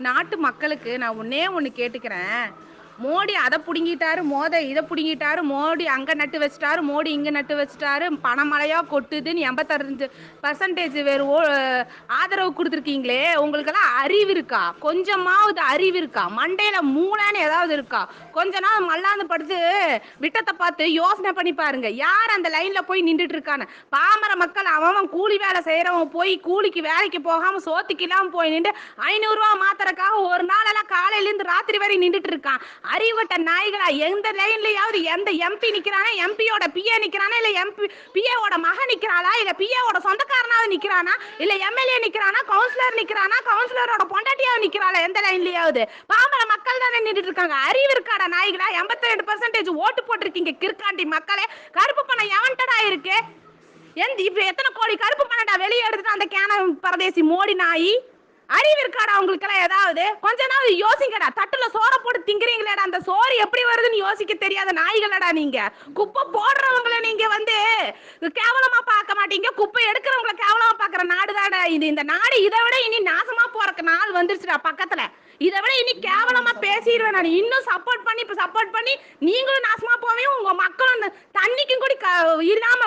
நாட்டு மக்களுக்கு நான் ஒன்னே ஒண்ணு கேட்டுக்கிறேன். மோடி அத புடுங்கிட்டாரு, இத புடுங்கிட்டாரு, மோடி அங்க நட்டு வச்சுட்டாரு, மோடி இங்க நட்டு வச்சுட்டாரு, பணமழையா கொட்டுதுன்னு 85% வேறு ஆதரவு குடுத்துருக்கீங்களே, உங்களுக்கெல்லாம் அறிவு இருக்கா? கொஞ்சமாவது அறிவு இருக்கா? மண்டையில மூளைன்னு ஏதாவது இருக்கா? கொஞ்ச நாள் மல்லாந்து படுத்து விட்டத்தை பார்த்து யோசனை பண்ணி பாருங்க. யார் அந்த லைன்ல போய் நின்றுட்டு இருக்கான்னு. பாமர மக்கள் அவன் கூலி வேலை செய்யறவன் போய் கூலிக்கு வேலைக்கு போகாம சோத்துக்கு இல்லாம போய் நின்று 500 ரூபாய் மாத்திரக்காக ஒரு நாளெல்லாம் காலையில இருந்து ராத்திரி வரை நின்றுட்டு இருக்கான். அறிவட்ட நாய்களா, எந்த லைன்லயாவது எந்த எம்பி நிக்கிறானா, எம்பியோட பிஏ நிக்கிறானா, இல்ல எம்பி பிஏவோட மகன் நிக்கிறாளா, இல்ல பிஏவோட சொந்தக்காரனாவது நிக்கிறானா, இல்ல எம்எல்ஏ நிக்கிறானா, கவுன்சிலர் நிக்கிறானா, கவுன்சிலரோட பொண்டாட்டியாவது நிக்கிறாளா? எந்த லைன்லயாவது? பாமர மக்கள் தானே நின்றுட்டு இருக்காங்க. அறிவு இருக்காடா நாய்களா? 82% ஓட்டு போட்டிருக்கீங்க கிற்காண்டி மக்களே. கருப்பு பணம் எவன்டா இருக்கு? இப்ப எத்தனை கோடி கருப்பு பணம்டா வெளியே எடுத்துட்டு அந்த கேன பரதேசி மோடி நாய். அறிவு இருக்காடா உங்களுக்கு எல்லாம்? ஏதாவது கொஞ்ச நாள் யோசிங்கடா. தட்டுல சோற போட்டு திங்கிறீங்களேடா, அந்த சோறு எப்படி வருதுன்னு யோசிக்க தெரியாத நாய்களடா நீங்க. குப்பை போடுறவங்களை நீங்க கேவலமா பார்க்க மாட்டீங்க, குப்பை எடுக்கிறவங்களை கேவலமா பாக்குற நாடுதாடா இது. இந்த நாடு இதை விட இனி நாசமா போறக்கு நாள் வந்துருச்சுடா பக்கத்துல. இதை விட இனி கேவலமா பேசிடுவேன் நான். இன்னும் சப்போர்ட் பண்ணி நீங்களும் நாசமா போவீங்க, உங்க மக்களும் தண்ணிக்கும் கூட இல்லாம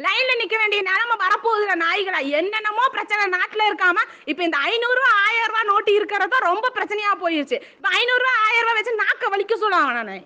லைன்ல நிக்க வேண்டிய நிலைமை வரப்போகுதுல நாய்களா. என்னென்னமோ பிரச்சனை நாட்டுல இருக்காம இப்ப இந்த 500 ரூபாய் 1000 ரூபாய் நோட்டு இருக்கிறதா ரொம்ப பிரச்சனையா போயிருச்சு. இப்ப 500 ரூபாய் 1000 ரூபாய் வச்சு நாக்க வலிக்க சொல்லுவாங்க நானு.